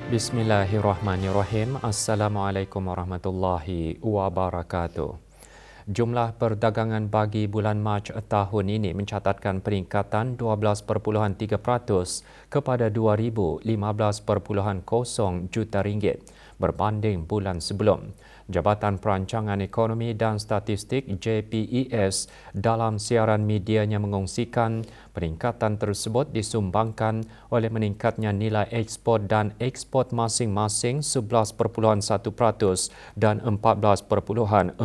Bismillahirrahmanirrahim. Assalamualaikum warahmatullahi wabarakatuh. Jumlah perdagangan bagi bulan Mac tahun ini mencatatkan peningkatan 12.3% kepada 2,015.0 juta ringgit berbanding bulan sebelum. Jabatan Perancangan Ekonomi dan Statistik JPES dalam siaran medianya mengongsikan peningkatan tersebut disumbangkan oleh meningkatnya nilai ekspor dan ekspor masing-masing 11.1% dan 14.4%.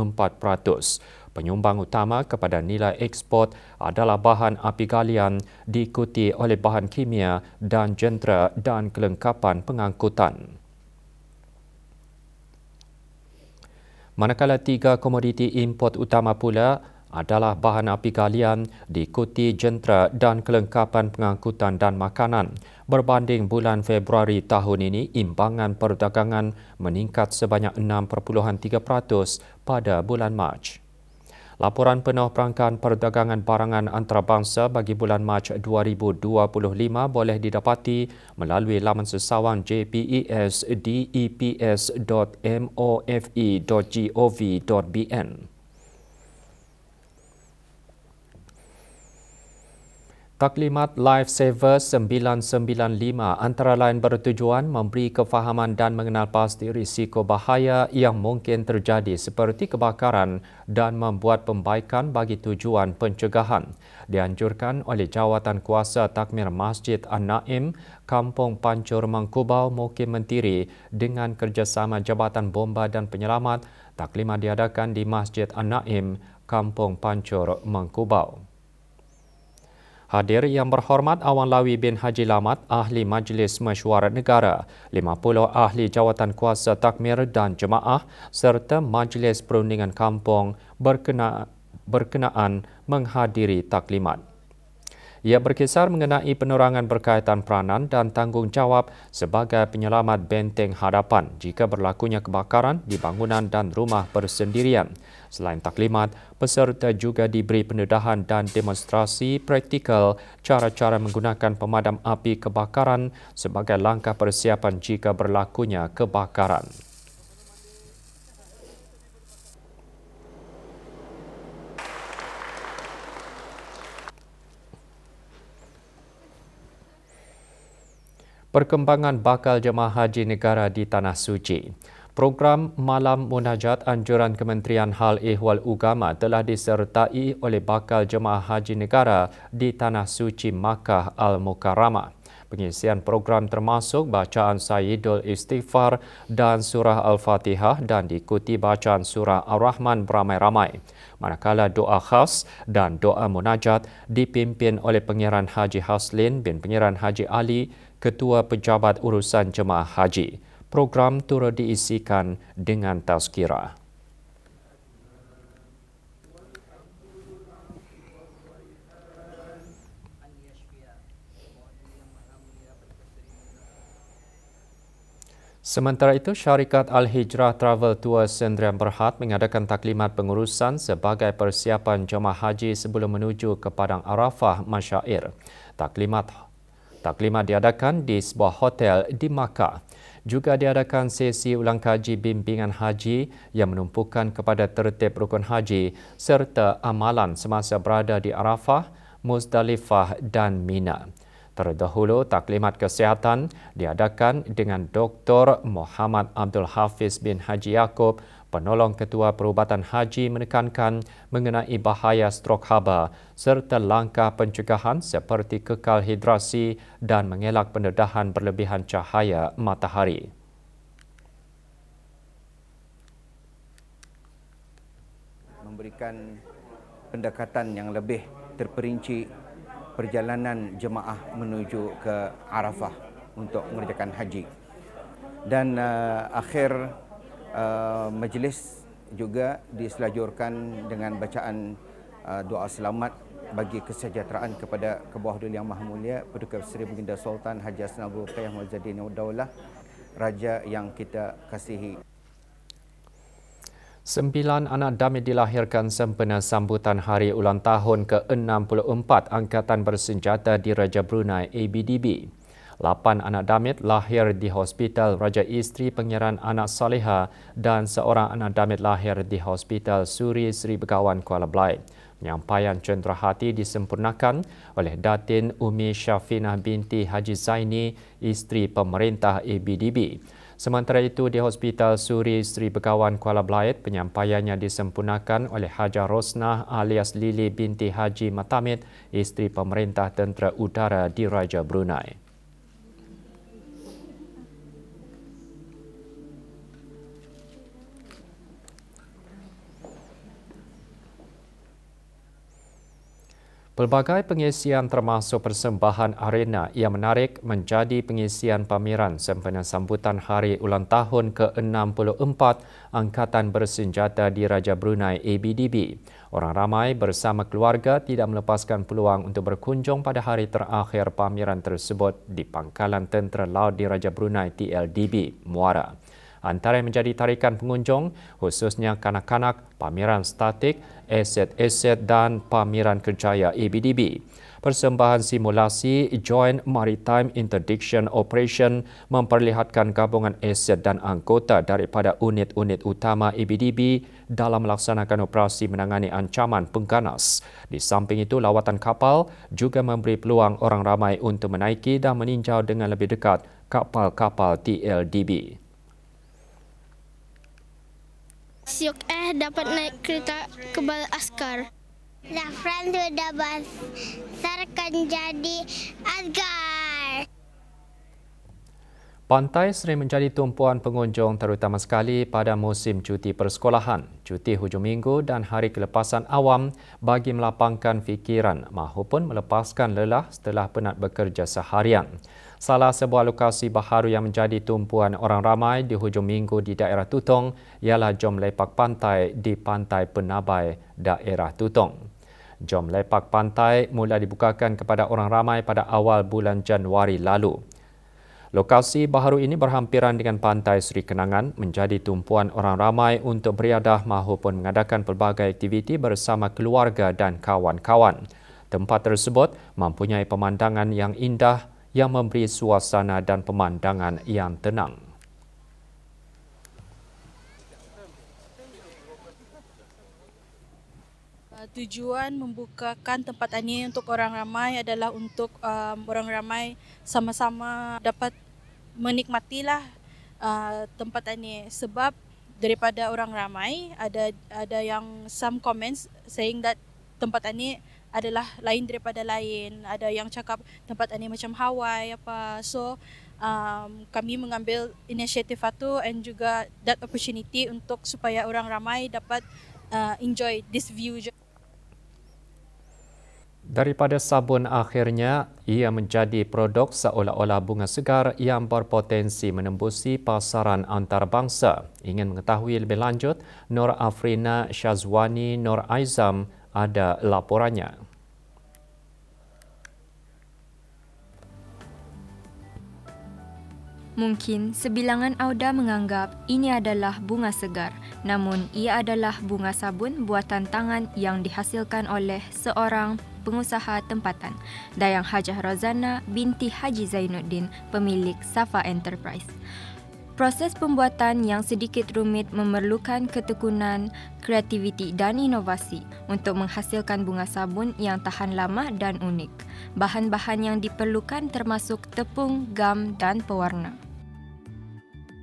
Penyumbang utama kepada nilai ekspor adalah bahan api galian diikuti oleh bahan kimia dan jentera dan kelengkapan pengangkutan. Manakala tiga komoditi import utama pula adalah bahan api galian diikuti jentera dan kelengkapan pengangkutan dan makanan. Berbanding bulan Februari tahun ini, imbangan perdagangan meningkat sebanyak 6.3% pada bulan Mac. Laporan penuh perangkaan perdagangan barangan antarabangsa bagi bulan Mac 2025 boleh didapati melalui laman sesawang JPES di eps.mofe.gov.bn. Taklimat Lifesaver 995 antara lain bertujuan memberi kefahaman dan mengenal pasti risiko bahaya yang mungkin terjadi seperti kebakaran dan membuat pembaikan bagi tujuan pencegahan. Dianjurkan oleh Jawatan Kuasa Takmir Masjid An-Naim, Kampung Pancur Mangkubau, Mukim Mentiri dengan kerjasama Jabatan Bomba dan Penyelamat. Taklimat diadakan di Masjid An-Naim, Kampung Pancur Mangkubau. Hadir yang berhormat Awan Lawi bin Haji Lamat, Ahli Majlis Mesyuarat Negara, 50 Ahli Jawatan Kuasa Takmir dan Jemaah serta Majlis Perundingan Kampung berkenaan menghadiri taklimat. Ia berkisar mengenai penerangan berkaitan peranan dan tanggungjawab sebagai penyelamat benteng hadapan jika berlakunya kebakaran di bangunan dan rumah bersendirian. Selain taklimat, peserta juga diberi pendedahan dan demonstrasi praktikal cara-cara menggunakan pemadam api kebakaran sebagai langkah persiapan jika berlakunya kebakaran. Perkembangan bakal jemaah haji negara di Tanah Suci. Program Malam Munajat Anjuran Kementerian Hal Ehwal Ugama telah disertai oleh bakal jemaah haji negara di Tanah Suci Makkah Al-Mukarramah. Pengisian program termasuk bacaan Sayyidul Istighfar dan Surah Al-Fatihah dan diikuti bacaan Surah Ar-Rahman beramai-ramai. Manakala doa khas dan doa munajat dipimpin oleh Pengiran Haji Haslin bin Pengiran Haji Ali, Ketua Pejabat Urusan Jemaah Haji. Program turut diisikan dengan tazkirah. Sementara itu, syarikat Al-Hijrah Travel Tour Sendirian Berhad mengadakan taklimat pengurusan sebagai persiapan jemaah haji sebelum menuju ke Padang Arafah Masyair. Taklimat diadakan di sebuah hotel di Makkah. Juga diadakan sesi ulang kaji bimbingan haji yang menumpukan kepada tertib rukun haji serta amalan semasa berada di Arafah, Muzdalifah dan Mina. Terdahulu, taklimat kesihatan diadakan dengan Dr. Muhammad Abdul Hafiz bin Haji Yaakob, penolong Ketua Perubatan Haji, menekankan mengenai bahaya strok haba serta langkah pencegahan seperti kekal hidrasi dan mengelak pendedahan berlebihan cahaya matahari. Memberikan pendekatan yang lebih terperinci perjalanan jemaah menuju ke Arafah untuk mengerjakan haji. Dan akhir majlis juga diselajurkan dengan bacaan doa selamat bagi kesejahteraan kepada Ke-Bawah Yang Maha Mulia Paduka Seri Baginda Sultan Haji Hassanal Bolkiah Muizuddin Daulah, Raja yang kita kasihi. 9 anak Damit dilahirkan sempena sambutan hari ulang tahun ke-64 Angkatan Bersenjata di Raja Brunei ABDB. 8 anak damit lahir di Hospital Raja Isteri Pengiran Anak Saleha dan seorang anak damit lahir di Hospital Suri Sri Begawan Kuala Belait. Penyampaian cenderahati disempurnakan oleh Datin Umi Syafinah binti Haji Zaini, isteri pemerintah ABDB. Sementara itu, di Hospital Suri Sri Begawan Kuala Belait, penyampaiannya disempurnakan oleh Hajah Rosnah alias Lili binti Haji Matamid, isteri pemerintah Tentera Udara Diraja Brunei. Pelbagai pengisian termasuk persembahan arena yang menarik menjadi pengisian pameran sempena sambutan Hari Ulang Tahun ke-64 Angkatan Bersenjata Diraja Brunei ABDB. Orang ramai bersama keluarga tidak melepaskan peluang untuk berkunjung pada hari terakhir pameran tersebut di Pangkalan Tentera Laut Diraja Brunei TLDB, Muara. Antara yang menjadi tarikan pengunjung, khususnya kanak-kanak, pameran statik, aset-aset dan pameran kerjaya ABDB. Persembahan simulasi Joint Maritime Interdiction Operation memperlihatkan gabungan aset dan anggota daripada unit-unit utama ABDB dalam melaksanakan operasi menangani ancaman pengganas. Di samping itu, lawatan kapal juga memberi peluang orang ramai untuk menaiki dan meninjau dengan lebih dekat kapal-kapal TLDB. Syuk dapat naik kereta kebal askar. Zafran sudah besarkan jadi askar. Pantai sering menjadi tumpuan pengunjung terutama sekali pada musim cuti persekolahan, cuti hujung minggu dan hari kelepasan awam bagi melapangkan fikiran mahupun melepaskan lelah setelah penat bekerja seharian. Salah sebuah lokasi baharu yang menjadi tumpuan orang ramai di hujung minggu di daerah Tutong ialah Jom Lepak Pantai di Pantai Penabai, daerah Tutong. Jom Lepak Pantai mula dibukakan kepada orang ramai pada awal bulan Januari lalu. Lokasi baharu ini berhampiran dengan Pantai Seri Kenangan menjadi tumpuan orang ramai untuk beriadah mahupun mengadakan pelbagai aktiviti bersama keluarga dan kawan-kawan. Tempat tersebut mempunyai pemandangan yang indah yang memberi suasana dan pemandangan yang tenang. Tujuan membukakan tempat ini untuk orang ramai adalah untuk orang ramai sama-sama dapat menikmatilah tempat ini, sebab daripada orang ramai ada yang some comments saying that tempat ini adalah lain daripada lain. Ada yang cakap tempat ini macam Hawaii apa. So kami mengambil inisiatif itu and juga that opportunity untuk supaya orang ramai dapat enjoy this view. Daripada sabun akhirnya, ia menjadi produk seolah-olah bunga segar yang berpotensi menembusi pasaran antarabangsa. Ingin mengetahui lebih lanjut, Nur Afrina Syazwani Nur Aizam ada laporannya. Mungkin sebilangan auda menganggap ini adalah bunga segar, namun ia adalah bunga sabun buatan tangan yang dihasilkan oleh seorang pengusaha tempatan, Dayang Hajah Rozana binti Haji Zainuddin, pemilik Safa Enterprise. Proses pembuatan yang sedikit rumit memerlukan ketekunan, kreativiti dan inovasi untuk menghasilkan bunga sabun yang tahan lama dan unik. Bahan-bahan yang diperlukan termasuk tepung, gam dan pewarna.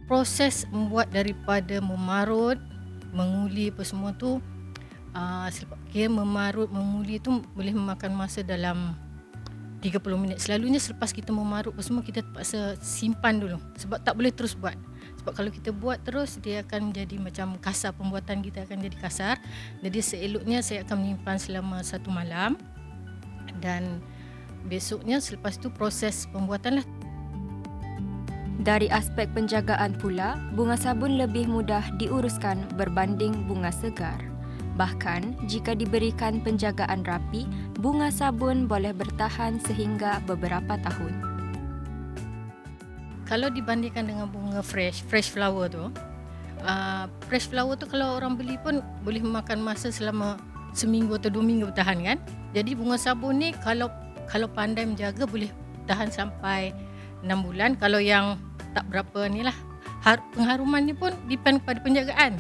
Proses membuat daripada memarut, menguli apa semua tu, kira memarut, menguli tu boleh memakan masa dalam 30 minit. Selalunya selepas kita memarut apa semua, kita terpaksa simpan dulu sebab tak boleh terus buat. Sebab kalau kita buat terus, dia akan jadi macam kasar, pembuatan kita akan jadi kasar. Jadi seeloknya saya akan menyimpan selama 1 malam dan besoknya selepas tu proses pembuatan lah. Dari aspek penjagaan pula, bunga sabun lebih mudah diuruskan berbanding bunga segar. Bahkan, jika diberikan penjagaan rapi, bunga sabun boleh bertahan sehingga beberapa tahun. Kalau dibandingkan dengan bunga fresh flower tu, kalau orang beli pun boleh memakan masa selama seminggu atau 2 minggu bertahan kan. Jadi bunga sabun ni kalau pandai menjaga boleh tahan sampai 6 bulan. Kalau yang tak berapa ni lah, pengharuman ni pun depend pada penjagaan.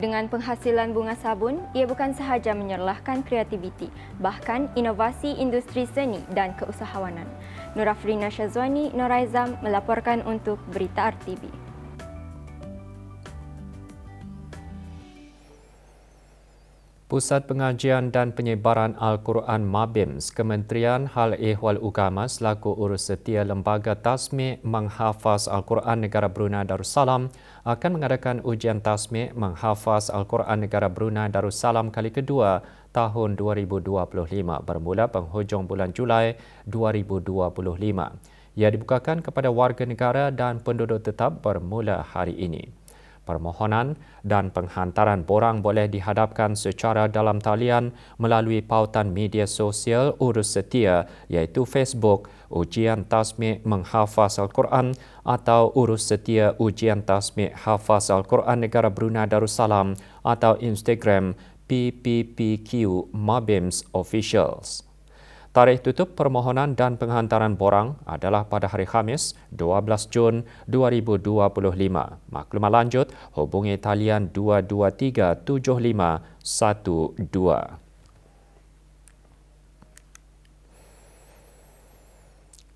Dengan penghasilan bunga sabun, ia bukan sahaja menyerlahkan kreativiti, bahkan inovasi industri seni dan keusahawanan. Nurafrina Syazwani, Noraizam melaporkan untuk Berita RTV. Pusat Pengajian dan Penyebaran Al-Quran MABIMS, Kementerian Hal Ehwal Ugama selaku urus setia Lembaga Tasmik Menghafaz Al-Quran Negara Brunei Darussalam akan mengadakan ujian tasmik menghafaz Al-Quran Negara Brunei Darussalam kali kedua tahun 2025 bermula penghujung bulan Julai 2025. Ia dibukakan kepada warga negara dan penduduk tetap bermula hari ini. Permohonan dan penghantaran borang boleh dihadapkan secara dalam talian melalui pautan media sosial urus setia iaitu Facebook Ujian Tasmik Menghafaz Al-Quran atau urus setia Ujian Tasmik Hafaz Al-Quran Negara Brunei Darussalam atau Instagram PPPQ MABIMS Officials. Tarikh tutup permohonan dan penghantaran borang adalah pada hari Khamis, 12 Jun 2025. Maklumat lanjut, hubungi talian 2237512.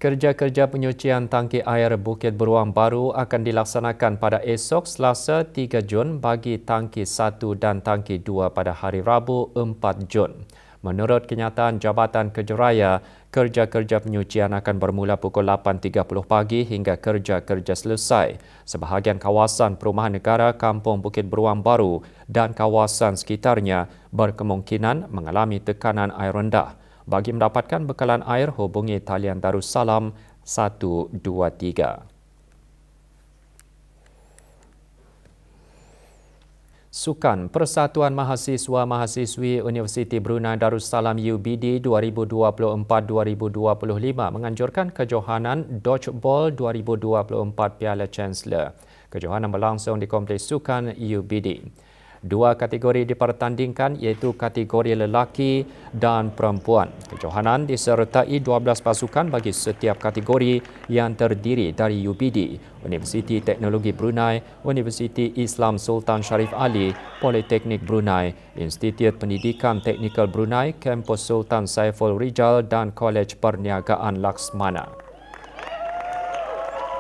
Kerja-kerja penyucian tangki air Bukit Beruang Baru akan dilaksanakan pada esok Selasa 3 Jun bagi tangki 1 dan tangki 2 pada hari Rabu 4 Jun. Menurut kenyataan Jabatan Kerja kerja-kerja penyucian akan bermula pukul 8.30 pagi hingga kerja-kerja selesai. Sebahagian kawasan perumahan negara Kampung Bukit Beruang Baru dan kawasan sekitarnya berkemungkinan mengalami tekanan air rendah. Bagi mendapatkan bekalan air, hubungi talian Darussalam 123. Sukan Persatuan Mahasiswa-Mahasiswi Universiti Brunei Darussalam UBD 2024-2025 menganjurkan kejohanan Dodgeball 2024 Piala Chancellor. Kejohanan berlangsung di Kompleks Sukan UBD. 2 kategori dipertandingkan iaitu kategori lelaki dan perempuan. Kejohanan disertai 12 pasukan bagi setiap kategori yang terdiri dari UBD, Universiti Teknologi Brunei, Universiti Islam Sultan Sharif Ali, Politeknik Brunei, Institut Pendidikan Teknikal Brunei, Kampus Sultan Saiful Rijal dan Kolej Perniagaan Laksmana.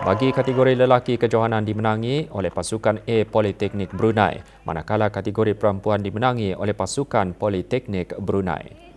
Bagi kategori lelaki, kejohanan dimenangi oleh pasukan A Politeknik Brunei, manakala kategori perempuan dimenangi oleh pasukan Politeknik Brunei.